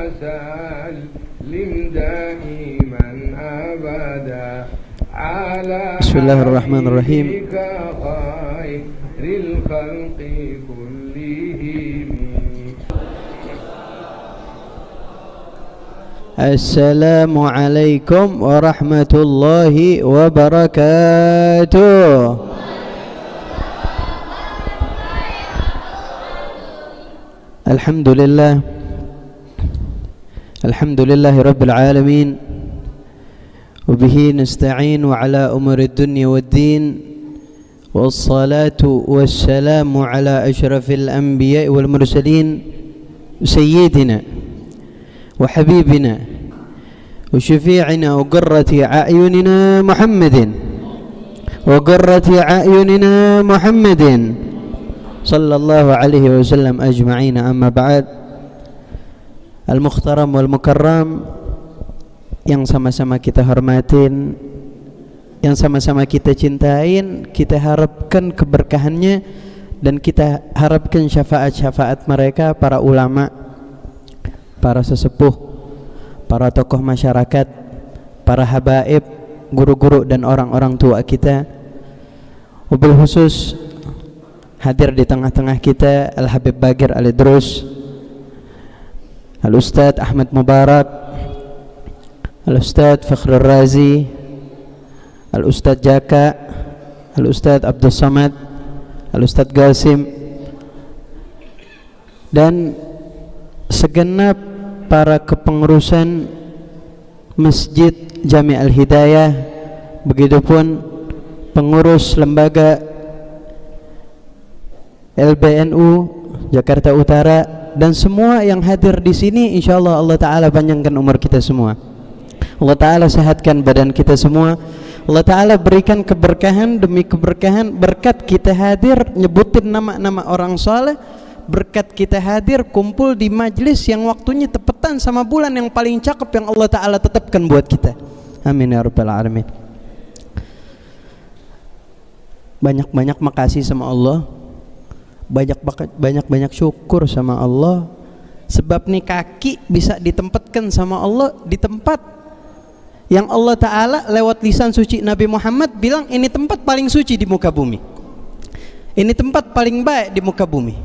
وسلم دائما أبدا على بسم الله الرحمن الرحيم. خير الخلق كلهم. السلام عليكم ورحمة الله وبركاته. Alhamdulillah, alhamdulillahi rabbil alamin, wabihi nasta'in wa ala umuri dunya waddin, wassalatu wassalamu ala ashrafil anbiya wal mursalin, sayyidina wa habibina wa syafi'ina wa qurrati a'yunina Muhammadin wa qurrati a'yunina Muhammadin sallallahu alaihi wasallam ajma'in. Amma ba'd. Al-mukhtaram wal mukarram, yang sama-sama kita hormatin, yang sama-sama kita cintain, kita harapkan keberkahannya dan kita harapkan syafaat-syafaat mereka, para ulama, para sesepuh, para tokoh masyarakat, para habaib, guru-guru dan orang-orang tua kita. Wabil khusus hadir di tengah-tengah kita Al-Habib Bagir Al-Idrus, Al-Ustadz Ahmad Mubarak, Al-Ustadz Fakhrul Razi, Al-Ustadz Jaka, Al-Ustadz Abdul Samad, Al-Ustadz Qasim, dan segenap para kepengurusan Masjid Jami' Al-Hidayah, begitupun pengurus lembaga LBNU Jakarta Utara, dan semua yang hadir di sini. Insyaallah Allah Ta'ala panjangkan umur kita semua, Allah Ta'ala sehatkan badan kita semua, Allah Ta'ala berikan keberkahan demi keberkahan berkat kita hadir nyebutin nama-nama orang saleh, berkat kita hadir kumpul di majlis yang waktunya tepetan sama bulan yang paling cakep yang Allah Ta'ala tetapkan buat kita. Amin ya rabbal alamin. Banyak-banyak makasih sama Allah, banyak syukur sama Allah, sebab nih kaki bisa ditempatkan sama Allah di tempat yang Allah Ta'ala lewat lisan suci Nabi Muhammad bilang ini tempat paling suci di muka bumi, ini tempat paling baik di muka bumi.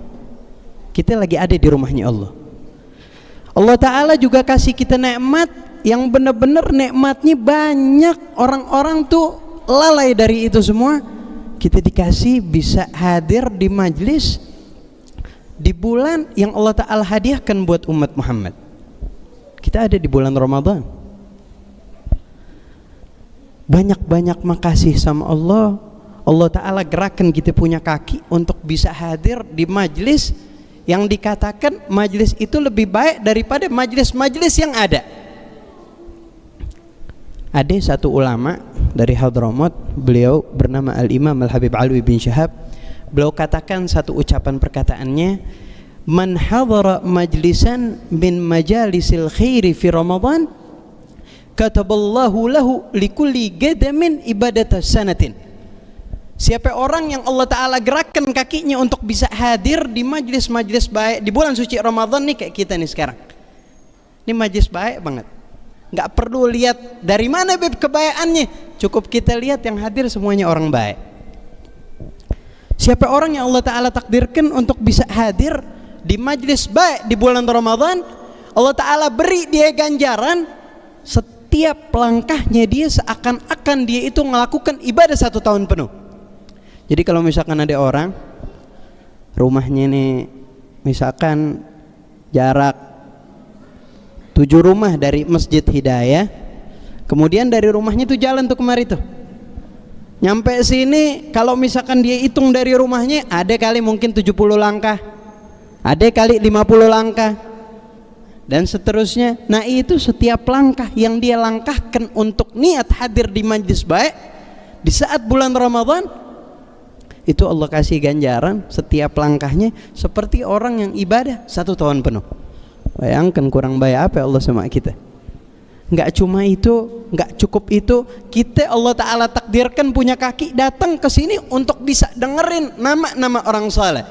Kita lagi ada di rumahnya Allah. Allah Ta'ala juga kasih kita nikmat yang benar-benar nikmatnya banyak, orang-orang tuh lalai dari itu semua. Kita dikasih bisa hadir di majlis di bulan yang Allah Ta'ala hadiahkan buat umat Muhammad. Kita ada di bulan Ramadan. Banyak-banyak makasih sama Allah. Allah Ta'ala gerakan kita punya kaki untuk bisa hadir di majlis yang dikatakan majlis itu lebih baik daripada majlis-majlis yang ada. Ada satu ulama dari Hadramaut, beliau bernama Al-Imam Al-Habib Alwi bin Syahab. Beliau katakan satu ucapan perkataannya, man hadara majlisan min majalisil khairi fi Ramadan kataballahu lahu likulli gadamin ibadata sanatin. Siapa orang yang Allah Ta'ala gerakkan kakinya untuk bisa hadir di majlis-majlis baik di bulan suci Ramadan nih, kayak kita nih sekarang, ini majlis baik banget, nggak perlu lihat dari mana beb kebayaannya, cukup kita lihat yang hadir semuanya orang baik. Siapa orang yang Allah Ta'ala takdirkan untuk bisa hadir di majlis baik di bulan Ramadan, Allah Ta'ala beri dia ganjaran, setiap langkahnya dia seakan-akan dia itu melakukan ibadah 1 tahun penuh. Jadi kalau misalkan ada orang rumahnya nih misalkan jarak 7 rumah dari Masjid Hidayah, kemudian dari rumahnya tuh jalan tuh kemari tuh, nyampe sini kalau misalkan dia hitung dari rumahnya ada kali mungkin 70 langkah, ada kali 50 langkah, dan seterusnya. Nah itu setiap langkah yang dia langkahkan untuk niat hadir di majlis baik di saat bulan Ramadan, itu Allah kasih ganjaran setiap langkahnya seperti orang yang ibadah 1 tahun penuh. Bayangkan kurang baik apa Allah sama kita. Enggak cuma itu, enggak cukup itu, kita Allah Ta'ala takdirkan punya kaki datang ke sini untuk bisa dengerin nama-nama orang saleh.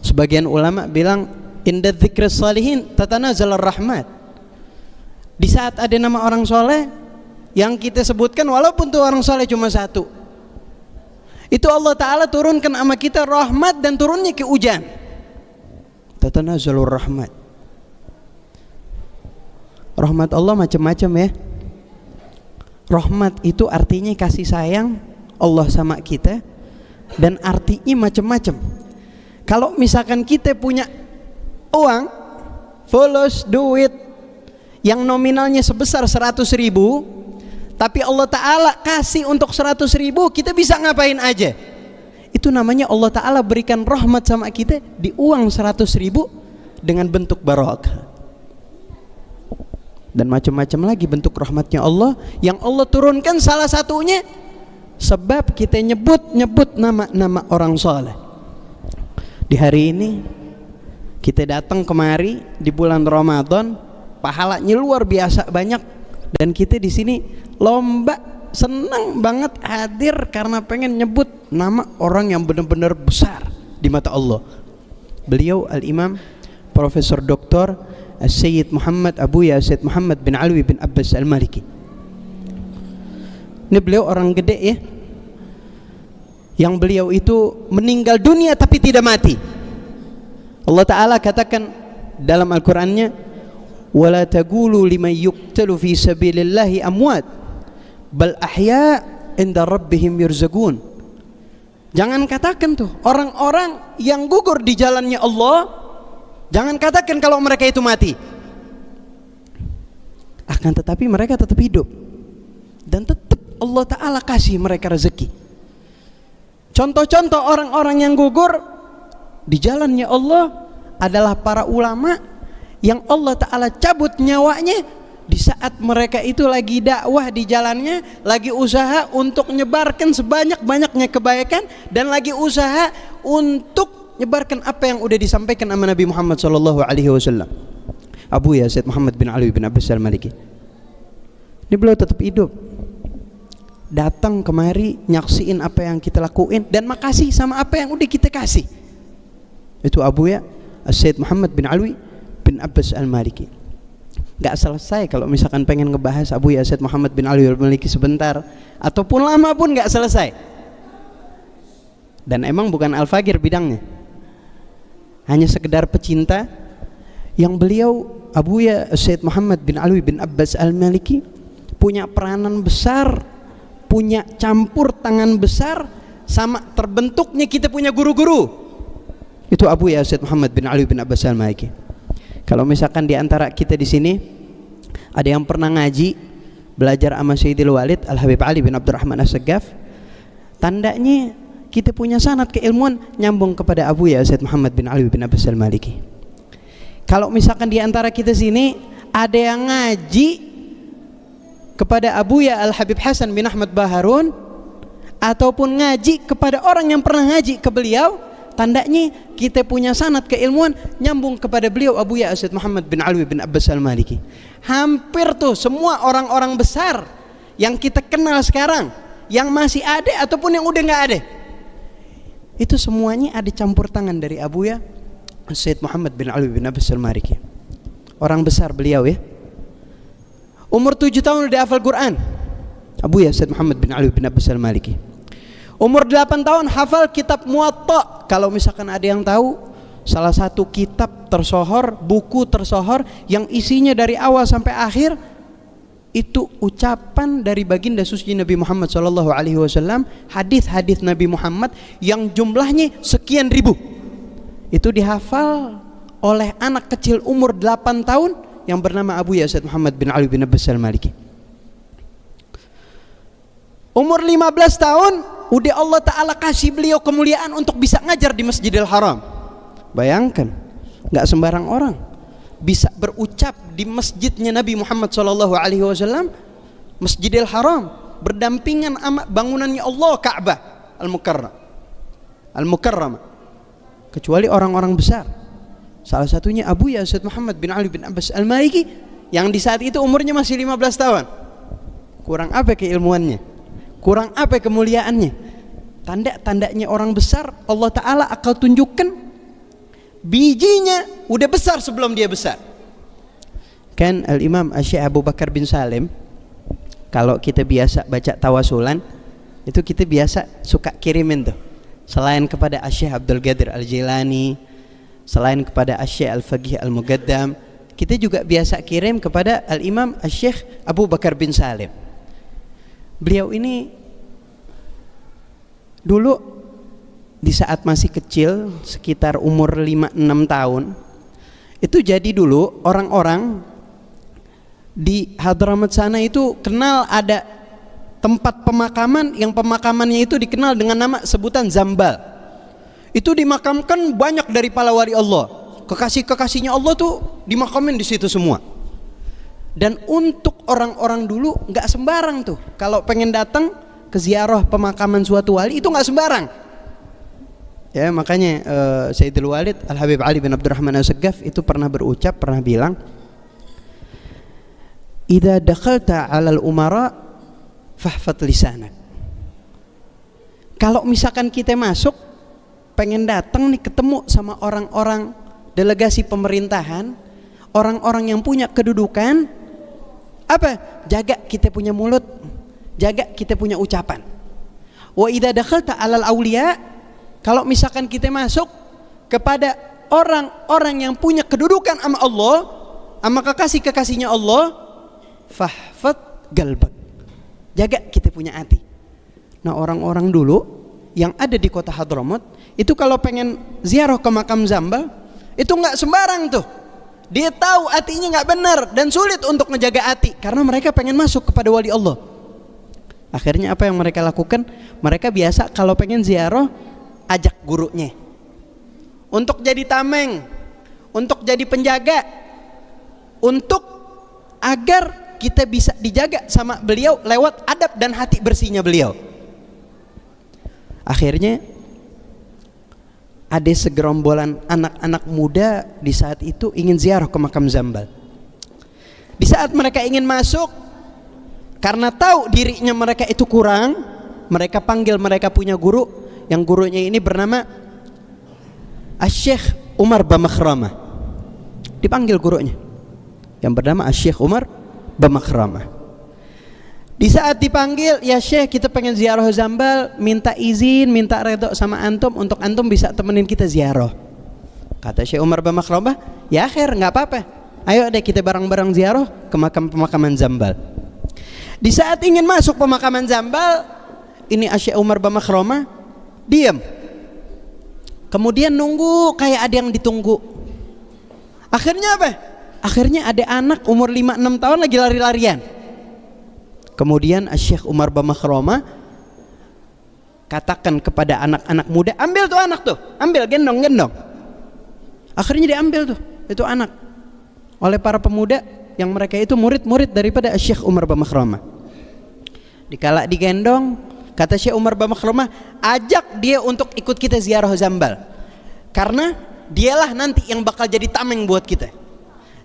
Sebagian ulama bilang Inda dzikris salihin tatanazalur rahmat. Di saat ada nama orang soleh yang kita sebutkan, walaupun tuh orang soleh cuma satu, itu Allah Ta'ala turunkan sama kita rahmat dan turunnya ke hujan. Tatanazalur rahmat. Rahmat Allah macam-macam ya. Rahmat itu artinya kasih sayang Allah sama kita, dan artinya macam-macam. Kalau misalkan kita punya uang, fulus, duit yang nominalnya sebesar 100.000, tapi Allah Ta'ala kasih untuk 100.000, kita bisa ngapain aja. Itu namanya Allah Ta'ala berikan rahmat sama kita di uang 100.000 dengan bentuk barakah. Dan macam-macam lagi bentuk rahmatnya Allah yang Allah turunkan, salah satunya sebab kita nyebut nama-nama orang saleh. Di hari ini kita datang kemari di bulan Ramadan, pahalanya luar biasa banyak, dan kita di sini lomba senang banget hadir karena pengen nyebut nama orang yang benar-benar besar di mata Allah. Beliau Al-Imam Profesor Dr. Sayyid Muhammad Abuya Sayyid Muhammad bin Alwi bin Abbas Al-Maliki. Ini beliau orang gede ya, yang beliau itu meninggal dunia tapi tidak mati. Allah Ta'ala katakan dalam Al-Qur'annya, wala taqulu liman yuqtalu fi sabilillahi amwat bal ahya inda rabbihim yurzaqun. Jangan katakan tuh orang-orang yang gugur di jalannya Allah, jangan katakan kalau mereka itu mati. Akan tetapi mereka tetap hidup, dan tetap Allah Ta'ala kasih mereka rezeki. Contoh-contoh orang-orang yang gugur di jalannya Allah adalah para ulama yang Allah Ta'ala cabut nyawanya di saat mereka itu lagi dakwah di jalannya, lagi usaha untuk menyebarkan sebanyak-banyaknya kebaikan, dan lagi usaha untuk menyebarkan apa yang udah disampaikan sama Nabi Muhammad SAW. Abuya Sayyid Muhammad bin Ali bin Abbas Al-Maliki. Ini beliau tetap hidup, datang kemari nyaksiin apa yang kita lakuin, dan makasih sama apa yang udah kita kasih. Itu Abuya Sayyid Muhammad bin Alwi bin Abbas Al-Maliki. Gak selesai kalau misalkan pengen ngebahas Abuya Sayyid Muhammad bin Alwi Al-Maliki sebentar ataupun lama pun gak selesai. Dan emang bukan Al-Fagir bidangnya, hanya sekedar pecinta yang beliau Abuya Sayyid Muhammad bin Alwi bin Abbas Al-Maliki punya peranan besar, punya campur tangan besar sama terbentuknya kita punya guru-guru. Itu Abuya Sayyid Muhammad bin Ali bin Abbas Al-Maliki. Kalau misalkan di antara kita di sini ada yang pernah ngaji, belajar sama Sayyidil Walid Al-Habib Ali bin Abdurrahman As-Saggaf, tandanya kita punya sanad keilmuan nyambung kepada Abuya Sayyid Muhammad bin Ali bin Abbas Al-Maliki. Kalau misalkan di antara kita sini ada yang ngaji kepada Abuya Al-Habib Hasan bin Ahmad Baharun, ataupun ngaji kepada orang yang pernah ngaji ke beliau, tandanya kita punya sanad keilmuan nyambung kepada beliau Abuya Sayyid Muhammad bin Alwi bin Abbas Al-Maliki. Hampir tuh semua orang-orang besar yang kita kenal sekarang, yang masih ada ataupun yang udah nggak ada, itu semuanya ada campur tangan dari Abuya Sayyid Muhammad bin Alwi bin Abbas Al-Maliki. Orang besar beliau ya. Umur 7 tahun udah hafal Quran, Abuya Sayyid Muhammad bin Ali bin Abbas Al-Maliki. Umur 8 tahun hafal kitab Muwatta. Kalau misalkan ada yang tahu, salah satu kitab tersohor, buku tersohor yang isinya dari awal sampai akhir itu ucapan dari baginda suci Nabi Muhammad SAW, hadis-hadis Nabi Muhammad yang jumlahnya sekian ribu. Itu dihafal oleh anak kecil umur 8 tahun yang bernama Abuya Sayyid Muhammad bin Ali bin Abbas Al-Maliki. Umur 15 tahun udah Allah Ta'ala kasih beliau kemuliaan untuk bisa ngajar di Masjidil Haram. Bayangkan, gak sembarang orang bisa berucap di masjidnya Nabi Muhammad SAW, Masjidil Haram, berdampingan sama bangunannya Allah, Ka'bah Al-Mukarramah, kecuali orang-orang besar. Salah satunya Abuya Sayyid Muhammad bin Ali bin Abbas Al-Maliki yang di saat itu umurnya masih 15 tahun. Kurang apa keilmuannya? Kurang apa kemuliaannya? Tanda-tandanya orang besar Allah Ta'ala akan tunjukkan bijinya udah besar sebelum dia besar. Kan Al-Imam Asy-Syaikh Abu Bakar bin Salim, kalau kita biasa baca tawasulan itu kita biasa suka kirimin tuh, selain kepada Asy-Syaikh Abdul Qadir Al-Jilani, selain kepada Asy-Syaikh Al-Faqih Al-Muqaddam, kita juga biasa kirim kepada Al-Imam Asy-Syaikh Abu Bakar bin Salim. Beliau ini dulu di saat masih kecil, sekitar umur 5-6 tahun, itu jadi dulu orang-orang di Hadramaut sana itu kenal ada tempat pemakaman yang pemakamannya itu dikenal dengan nama sebutan Zambal. Itu dimakamkan banyak dari para wali Allah, kekasih-kekasihnya Allah tuh dimakamin di situ semua. Dan untuk orang-orang dulu nggak sembarang tuh, kalau pengen datang ke ziarah pemakaman suatu wali itu nggak sembarang. Ya, makanya Sayyidul Walid Al-Habib Ali bin Abdurrahman As-Saggaf itu pernah berucap, pernah bilang, "Idza dakhalta 'alal umara fahfat lisanak." Kalau misalkan kita masuk pengen datang nih ketemu sama orang-orang delegasi pemerintahan, orang-orang yang punya kedudukan, apa? Jaga kita punya mulut, jaga kita punya ucapan. Wa idza dakhalta 'alal auliya, kalau misalkan kita masuk kepada orang-orang yang punya kedudukan sama Allah, sama kekasih-kekasihnya Allah, fahfat galbak, jaga kita punya hati. Nah, orang-orang dulu yang ada di kota Hadramaut itu kalau pengen ziarah ke makam Zambal itu nggak sembarang tuh. Dia tahu hatinya nggak benar dan sulit untuk ngejaga hati karena mereka pengen masuk kepada wali Allah. Akhirnya apa yang mereka lakukan? Mereka biasa kalau pengen ziarah ajak gurunya untuk jadi tameng, untuk jadi penjaga, untuk agar kita bisa dijaga sama beliau lewat adab dan hati bersihnya beliau. Akhirnya ada segerombolan anak-anak muda di saat itu ingin ziarah ke makam Zambal. Di saat mereka ingin masuk, karena tahu dirinya mereka itu kurang, mereka panggil mereka punya guru, yang gurunya ini bernama Asy-Syaikh Umar Bamakramah. Dipanggil gurunya yang bernama Asy-Syaikh Umar Bamakramah. Di saat dipanggil, "Ya Syekh, kita pengen ziarah Zambal, minta izin, minta redho sama antum untuk antum bisa temenin kita ziarah." Kata Syekh Umar Bamakramah, "Ya khair, nggak apa-apa. Ayo deh kita bareng-bareng ziarah ke pemakaman Zambal." Di saat ingin masuk pemakaman Zambal, ini Asy-Syaikh Umar Bamakramah diam, kemudian nunggu kayak ada yang ditunggu. Akhirnya apa? Akhirnya ada anak umur 5-6 tahun lagi lari-larian. Kemudian Asy-Syaikh Umar Bamakramah katakan kepada anak-anak muda, "Ambil tuh anak tuh, ambil, gendong." Akhirnya diambil tuh itu anak oleh para pemuda yang mereka itu murid-murid daripada Asy-Syaikh Umar Bamakramah. Dikala digendong, kata Syekh Umar Bamakramah, "Ajak dia untuk ikut kita ziarah Zambal, karena dialah nanti yang bakal jadi tameng buat kita.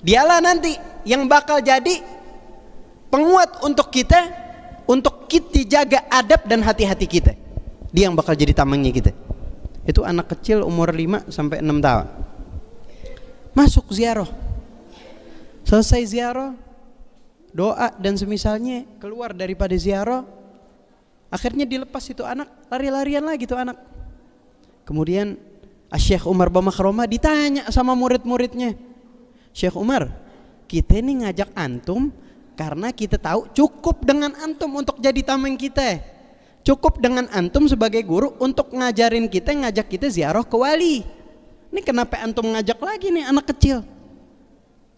Dialah nanti yang bakal jadi penguat untuk kita jaga adab dan hati-hati kita. Dia yang bakal jadi tamengnya kita." Itu anak kecil umur 5-6 tahun. Masuk ziarah. Selesai ziarah, doa dan semisalnya, keluar daripada ziarah. Akhirnya dilepas itu anak, lari-larian lagi tuh anak. Kemudian Asy-Syaikh Umar Bamakramah ditanya sama murid-muridnya, "Syekh Umar, kita ini ngajak antum karena kita tahu cukup dengan antum untuk jadi tameng kita. Cukup dengan antum sebagai guru untuk ngajarin kita, ngajak kita ziarah ke wali. Ini kenapa antum ngajak lagi nih anak kecil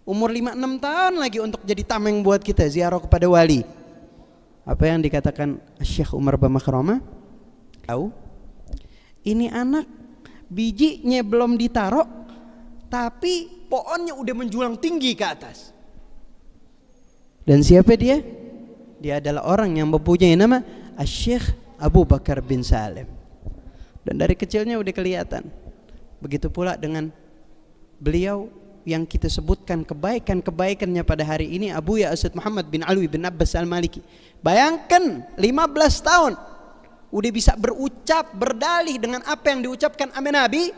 umur 5-6 tahun lagi untuk jadi tameng buat kita ziarah kepada wali?" Apa yang dikatakan Syekh Umar Bamakramah? Tahu? Ini anak bijinya belum ditaruh, tapi pohonnya udah menjulang tinggi ke atas. Dan siapa dia? Dia adalah orang yang mempunyai nama Asy-Syaikh Abu Bakar bin Salim. Dan dari kecilnya udah kelihatan. Begitu pula dengan beliau yang kita sebutkan kebaikan-kebaikannya pada hari ini, Abu Ya Asad Muhammad bin Alwi bin Abbas Al-Maliki. Bayangkan 15 tahun udah bisa berucap, berdalih dengan apa yang diucapkan sama Nabi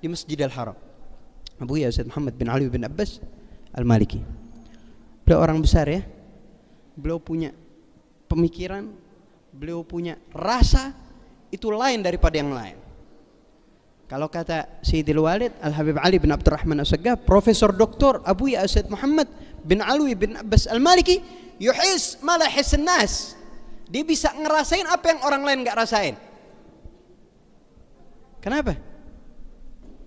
di Masjidil Haram. Abuya Said Muhammad bin Ali bin Abbas Al-Maliki. Beliau orang besar ya. Beliau punya pemikiran, beliau punya rasa, itu lain daripada yang lain. Kalau kata Sayyidil Walid Al-Habib Ali bin Abdurrahman As-Saggaf, Profesor Doktor Abuya Said Muhammad bin Ali bin Abbas Al-Maliki, yuhis ma la yahis nas. Dia bisa ngerasain apa yang orang lain enggak rasain. Kenapa?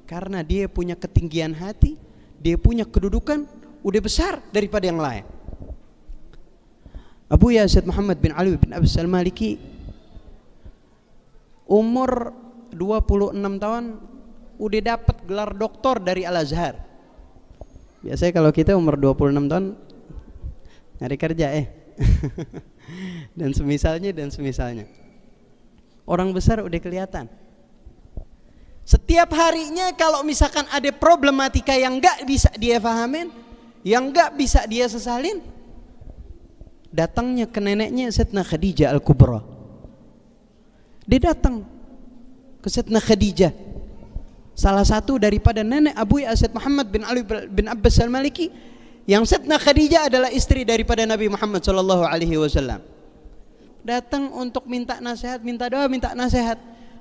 Karena dia punya ketinggian hati, dia punya kedudukan udah besar daripada yang lain. Abuya Said Muhammad bin Ali bin Abbas Al-Maliki umur 26 tahun udah dapat gelar doktor dari Al-Azhar. Biasanya kalau kita umur 26 tahun nyari kerja dan semisalnya. Orang besar udah kelihatan. Setiap harinya kalau misalkan ada problematika yang enggak bisa dia fahamin, yang enggak bisa dia sesalin, datangnya ke neneknya Sayyidatina Khadijah Al-Kubra. Dia datang ke Sayyidatina Khadijah, salah satu daripada nenek Abuya Said Muhammad bin Ali bin Abbas Al-Maliki, yang Sayyidatina Khadijah adalah istri daripada Nabi Muhammad sallallahu alaihi wasallam. Datang untuk minta nasihat, minta doa, minta nasihat.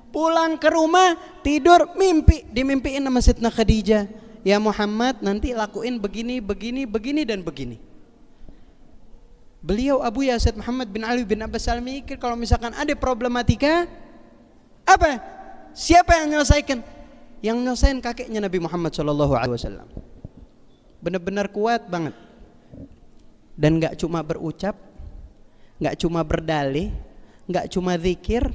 Pulang ke rumah, tidur, dimimpiin sama Sayyidatina Khadijah. Ya Muhammad, nanti lakuin begini, dan begini. Beliau Abuya Said Muhammad bin Ali bin Abbas Al-Maliki kalau misalkan ada problematika, apa? Siapa yang menyelesaikan? Yang menyelesaikan kakeknya Nabi Muhammad SAW. Benar-benar kuat banget. Dan gak cuma berucap, gak cuma berdalih, gak cuma zikir,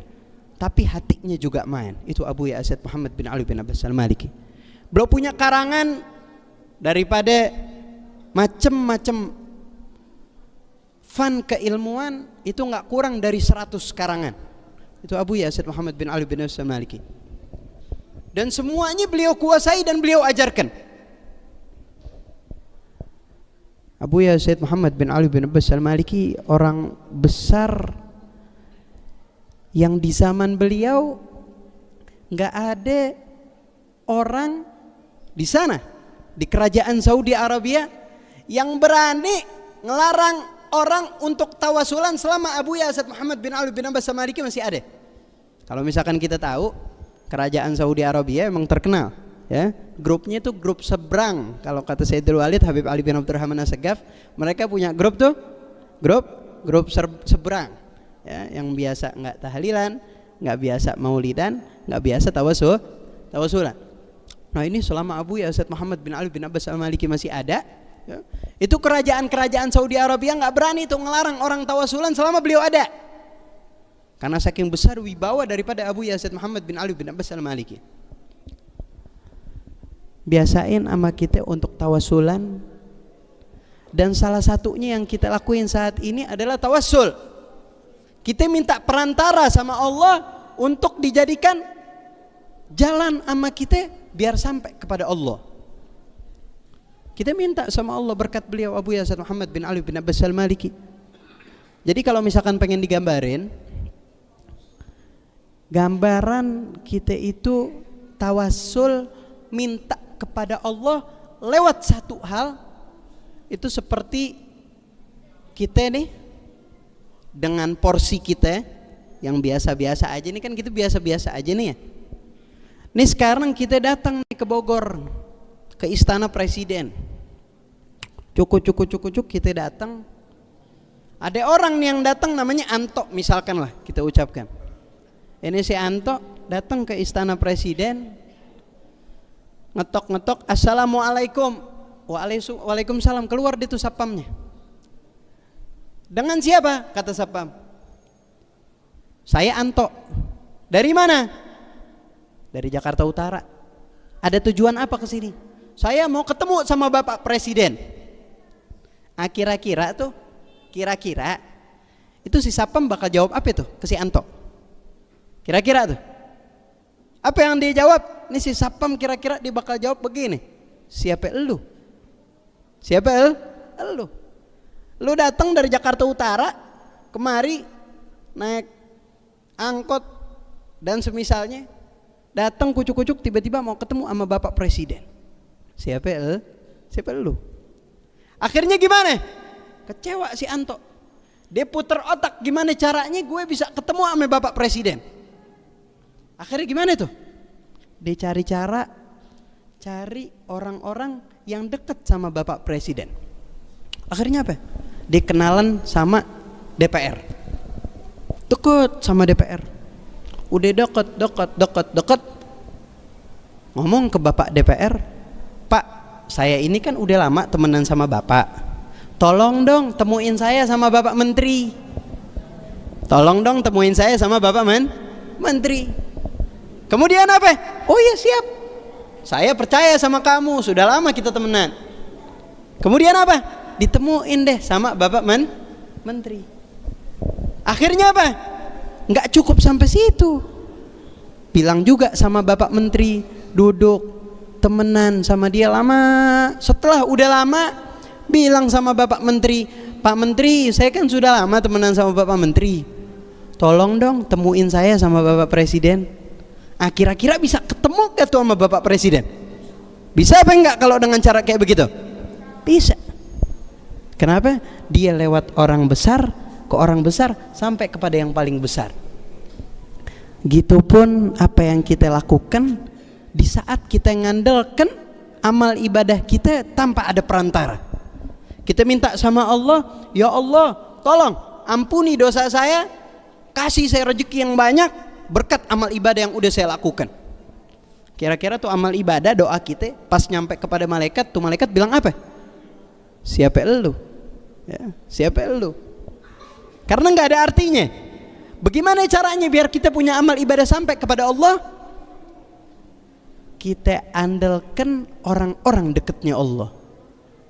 tapi hatinya juga main. Itu Abuya Said Muhammad bin Ali bin Abbas Al-Maliki. Beliau punya karangan daripada macam-macam fan keilmuan, itu gak kurang dari 100 karangan. Itu Abuya Said Muhammad bin Ali bin Abbas Al-Maliki. Dan semuanya beliau kuasai dan beliau ajarkan. Abuya Said Muhammad bin Ali bin Abbas Al-Maliki orang besar yang di zaman beliau nggak ada orang di sana di kerajaan Saudi Arabia yang berani ngelarang orang untuk tawasulan selama Abuya Said Muhammad bin Ali bin Abbas Al-Maliki masih ada. Kalau misalkan kita tahu kerajaan Saudi Arabia memang terkenal, ya, grupnya itu grup seberang. Kalau kata Sayyidul Walid Habib Ali bin Abdurrahman As-Saggaf, mereka punya grup tuh grup seberang, ya, yang biasa nggak tahlilan, nggak biasa maulidan, nggak biasa tawasulan. Nah ini selama Abuya Said Muhammad bin Ali bin Abbas Al-Maliki masih ada, ya, itu kerajaan Saudi Arabia nggak berani tuh ngelarang orang tawasulan selama beliau ada. Karena saking besar wibawa daripada Abuya Said Muhammad bin Ali bin Abbas Al-Maliki. Biasain sama kita untuk tawasulan, dan salah satunya yang kita lakuin saat ini adalah tawasul. Kita minta perantara sama Allah untuk dijadikan jalan sama kita biar sampai kepada Allah. Kita minta sama Allah berkat beliau Abuya Said Muhammad bin Ali bin Abbas Al-Maliki. Jadi kalau misalkan pengen digambarin, gambaran kita itu tawasul minta kepada Allah lewat satu hal, itu seperti kita nih dengan porsi kita yang biasa-biasa aja. Ini kan kita biasa-biasa aja nih ya. Nih sekarang kita datang nih ke Bogor, ke Istana Presiden. Cukup kita datang. Ada orang yang datang namanya Anto misalkan lah kita ucapkan. Ini si Anto datang ke Istana Presiden, ngetok, assalamualaikum, waalaikumsalam, keluar di tuh sapamnya. Dengan siapa? Kata sapam, saya Anto. Dari mana? Dari Jakarta Utara. Ada tujuan apa ke sini? Saya mau ketemu sama Bapak Presiden. Kira-kira itu si sapam bakal jawab apa itu ke si Anto? Kira-kira tuh apa yang dia jawab? Ini si sapam kira-kira dia bakal jawab begini, siapa elu? Siapa elu? Lu datang dari Jakarta Utara kemari naik angkot dan semisalnya, datang kucuk-kucuk tiba-tiba mau ketemu sama Bapak Presiden. Siapa lu? Akhirnya gimana? Kecewa si Anto. Dia puter otak gimana caranya gue bisa ketemu sama Bapak Presiden. Akhirnya gimana tuh? Dia cari cara, cari orang-orang yang deket sama Bapak Presiden. Akhirnya apa? Dia kenalan sama DPR. Deket sama DPR. Udah deket. Ngomong ke Bapak DPR, Pak, saya ini kan udah lama temenan sama Bapak. Tolong dong temuin saya sama Bapak Menteri. Menteri. Kemudian apa? Oh iya siap. Saya percaya sama kamu, sudah lama kita temenan. Kemudian apa? Ditemuin deh sama Bapak Menteri. Akhirnya apa? Nggak cukup sampai situ. Bilang juga sama Bapak Menteri, duduk temenan sama dia lama. Setelah udah lama, bilang sama Bapak Menteri, Pak Menteri, saya kan sudah lama temenan sama Bapak Menteri. Tolong dong temuin saya sama Bapak Presiden. Kira-kira bisa ketemu gak tuh sama Bapak Presiden? Bisa apa enggak kalau dengan cara kayak begitu? Bisa. Kenapa? Dia lewat orang besar ke orang besar sampai kepada yang paling besar. Gitupun apa yang kita lakukan di saat kita ngandalkan amal ibadah kita tanpa ada perantara. Kita minta sama Allah, ya Allah, tolong ampuni dosa saya, kasih saya rezeki yang banyak berkat amal ibadah yang udah saya lakukan. Kira-kira tuh amal ibadah doa kita pas nyampe kepada malaikat, tuh malaikat bilang apa? Siapa elu? Ya, siapa elu? Karena nggak ada artinya. Bagaimana caranya biar kita punya amal ibadah sampai kepada Allah? Kita andalkan orang-orang dekatnya Allah.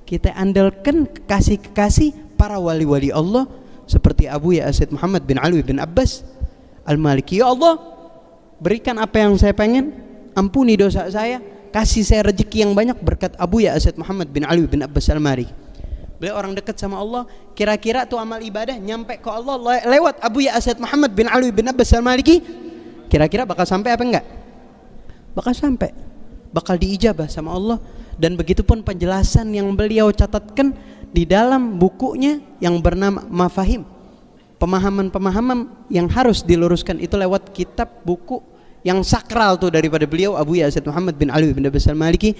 Kita andalkan kekasih-kekasih para wali-wali Allah seperti Abu Ya Said Muhammad bin Ali bin Abbas Al-Maliki. Ya Allah, berikan apa yang saya pengen, ampuni dosa saya, kasih saya rezeki yang banyak berkat Abu Ya Said Muhammad bin Ali bin Abbas Al-Maliki. Beliau orang dekat sama Allah. Kira-kira tuh amal ibadah nyampe ke Allah lewat Abu Ya Said Muhammad bin Ali bin Abbas Al-Maliki, kira-kira bakal sampai apa enggak? Bakal sampai, bakal diijabah sama Allah. Dan begitupun penjelasan yang beliau catatkan di dalam bukunya yang bernama Mafahim, pemahaman-pemahaman yang harus diluruskan itu lewat kitab buku yang sakral tuh daripada beliau Abu Ya Said Muhammad bin Ali bin Abbas Al-Maliki,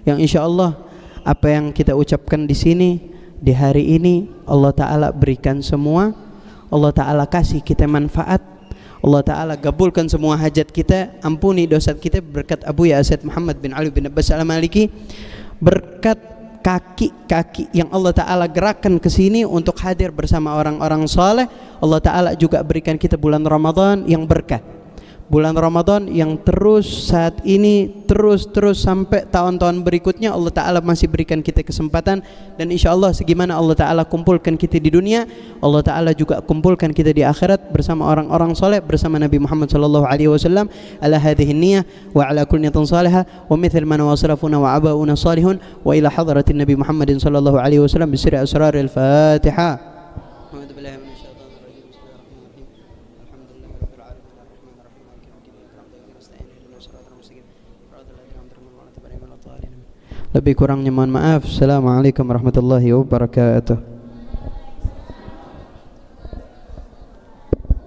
yang insya Allah apa yang kita ucapkan di sini di hari ini Allah Ta'ala berikan semua, Allah Ta'ala kasih kita manfaat, Allah Ta'ala gabulkan semua hajat kita, ampuni dosa kita berkat Abu Ya Said Muhammad bin Ali bin Abbas Al-Maliki, berkat kaki-kaki yang Allah Ta'ala gerakkan ke sini untuk hadir bersama orang-orang saleh. Allah Ta'ala juga berikan kita bulan Ramadan yang berkah, bulan Ramadan yang terus saat ini terus sampai tahun-tahun berikutnya. Allah Ta'ala masih berikan kita kesempatan, dan insya Allah segimana Allah Ta'ala kumpulkan kita di dunia, Allah Ta'ala juga kumpulkan kita di akhirat bersama orang-orang soleh, bersama Nabi Muhammad sallallahu alaihi wasallam. Ala hadhihi niyah wa ala kulli niyatin salihah wa mithl man wasrafuna wa abauna salihun wa ila hadratin Nabi Muhammadin sallallahu alaihi wasallam bi sirri asraril Fatihah. Lebih kurangnya mohon maaf. Assalamualaikum warahmatullahi wabarakatuh.